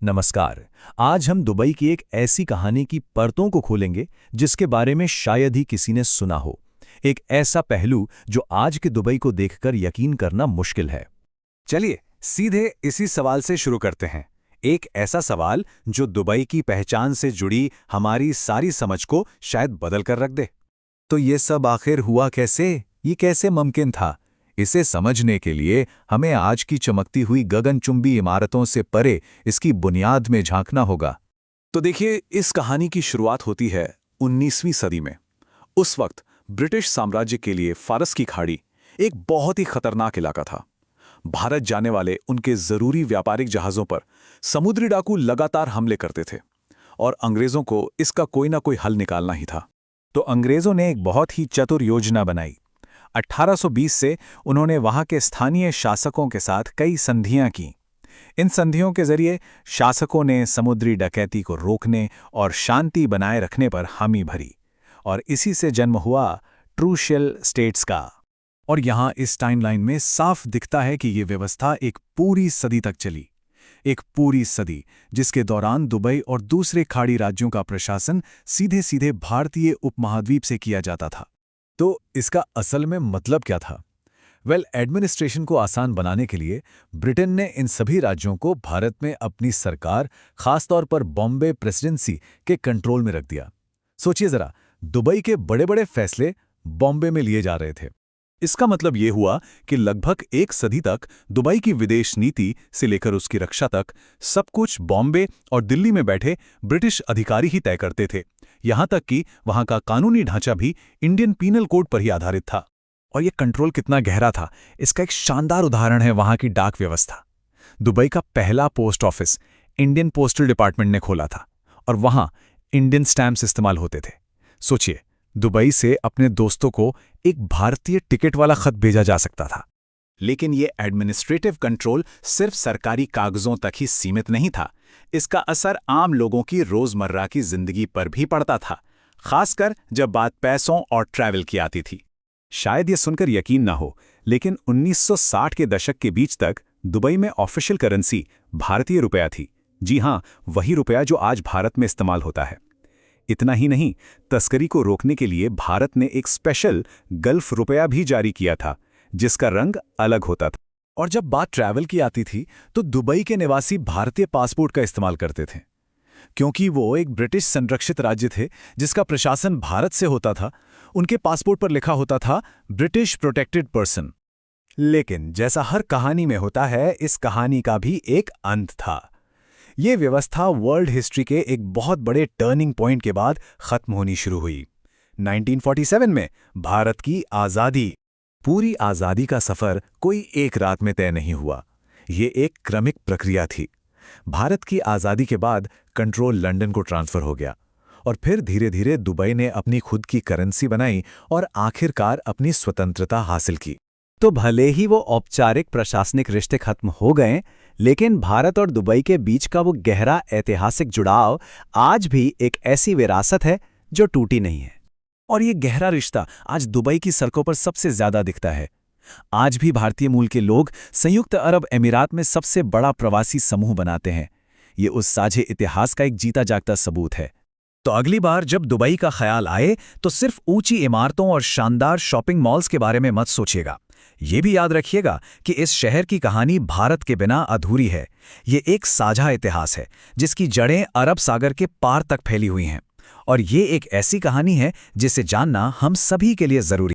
नमस्कार। आज हम दुबई की एक ऐसी कहानी की परतों को खोलेंगे जिसके बारे में शायद ही किसी ने सुना हो। एक ऐसा पहलू जो आज के दुबई को देखकर यकीन करना मुश्किल है। चलिए सीधे इसी सवाल से शुरू करते हैं। एक ऐसा सवाल जो दुबई की पहचान से जुड़ी हमारी सारी समझ को शायद बदल कर रख दे। तो ये सब आखिर हुआ कैसे? ये कैसे मुमकिन था? इसे समझने के लिए हमें आज की चमकती हुई गगनचुंबी इमारतों से परे इसकी बुनियाद में झांकना होगा। तो देखिए, इस कहानी की शुरुआत होती है 19वीं सदी में। उस वक्त ब्रिटिश साम्राज्य के लिए फारस की खाड़ी एक बहुत ही खतरनाक इलाका था। भारत जाने वाले उनके जरूरी व्यापारिक जहाज़ों पर समुद्री डाकू लगातार हमले करते थे और अंग्रेज़ों को इसका कोई ना कोई हल निकालना ही था। तो अंग्रेज़ों ने एक बहुत ही चतुर योजना बनाई। 1820 से उन्होंने वहां के स्थानीय शासकों के साथ कई संधियां की। इन संधियों के जरिए शासकों ने समुद्री डकैती को रोकने और शांति बनाए रखने पर हामी भरी, और इसी से जन्म हुआ ट्रूशेल स्टेट्स का। और यहाँ इस टाइमलाइन में साफ दिखता है कि ये व्यवस्था एक पूरी सदी तक चली। एक पूरी सदी जिसके दौरान दुबई और दूसरे खाड़ी राज्यों का प्रशासन सीधे सीधे भारतीय उपमहाद्वीप से किया जाता था। तो इसका असल में मतलब क्या था? एडमिनिस्ट्रेशन को आसान बनाने के लिए ब्रिटेन ने इन सभी राज्यों को भारत में अपनी सरकार, खासतौर पर बॉम्बे प्रेसिडेंसी के कंट्रोल में रख दिया। सोचिए जरा, दुबई के बड़े बड़े फैसले बॉम्बे में लिए जा रहे थे। इसका मतलब ये हुआ कि लगभग एक सदी तक दुबई की विदेश नीति से लेकर उसकी रक्षा तक सब कुछ बॉम्बे और दिल्ली में बैठे ब्रिटिश अधिकारी ही तय करते थे। यहां तक कि वहां का कानूनी ढांचा भी इंडियन पीनल कोड पर ही आधारित था। और यह कंट्रोल कितना गहरा था, इसका एक शानदार उदाहरण है वहां की डाक व्यवस्था। दुबई का पहला post office Indian postal department ने खोला था, और वहां इंडियन स्टैम्प्स इस्तेमाल होते थे। सोचिए, दुबई से अपने दोस्तों को एक भारतीय टिकट वाला खत भेजा जा सकता था। लेकिन ये एडमिनिस्ट्रेटिव कंट्रोल सिर्फ सरकारी कागजों तक ही सीमित नहीं था। इसका असर आम लोगों की रोजमर्रा की जिंदगी पर भी पड़ता था, खासकर जब बात पैसों और ट्रैवल की आती थी। शायद ये सुनकर यकीन ना हो, लेकिन 1960 के दशक के बीच तक दुबई में ऑफिशियल करेंसी भारतीय रुपया थी। जी हां, वही रुपया जो आज भारत में इस्तेमाल होता है। इतना ही नहीं, तस्करी को रोकने के लिए भारत ने एक स्पेशल गल्फ रुपया भी जारी किया था, जिसका रंग अलग होता था। और जब बात ट्रैवल की आती थी तो दुबई के निवासी भारतीय पासपोर्ट का इस्तेमाल करते थे। क्योंकि वो एक ब्रिटिश संरक्षित राज्य थे जिसका प्रशासन भारत से होता था, उनके पासपोर्ट पर लिखा होता था ब्रिटिश प्रोटेक्टेड पर्सन। लेकिन जैसा हर कहानी में होता है, इस कहानी का भी एक अंत था। ये व्यवस्था वर्ल्ड हिस्ट्री के एक बहुत बड़े टर्निंग पॉइंट के बाद खत्म होनी शुरू हुई। 1947 में भारत की आज़ादी। पूरी आज़ादी का सफ़र कोई एक रात में तय नहीं हुआ। ये एक क्रमिक प्रक्रिया थी। भारत की आज़ादी के बाद कंट्रोल लंदन को ट्रांसफ़र हो गया, और फिर धीरे धीरे दुबई ने अपनी खुद की करेंसी बनाई और आखिरकार अपनी स्वतंत्रता हासिल की। तो भले ही वो औपचारिक प्रशासनिक रिश्ते खत्म हो गए, लेकिन भारत और दुबई के बीच का वो गहरा ऐतिहासिक जुड़ाव आज भी एक ऐसी विरासत है जो टूटी नहीं है। और ये गहरा रिश्ता आज दुबई की सड़कों पर सबसे ज्यादा दिखता है। आज भी भारतीय मूल के लोग संयुक्त अरब अमीरात में सबसे बड़ा प्रवासी समूह बनाते हैं। ये उस साझे इतिहास का एक जीता जागता सबूत है। तो अगली बार जब दुबई का ख्याल आए तो सिर्फ ऊंची इमारतों और शानदार शॉपिंग मॉल्स के बारे में मत सोचिएगा। ये भी याद रखिएगा कि इस शहर की कहानी भारत के बिना अधूरी है। ये एक साझा इतिहास है जिसकी जड़ें अरब सागर के पार तक फैली हुई हैं, और ये एक ऐसी कहानी है जिसे जानना हम सभी के लिए जरूरी है।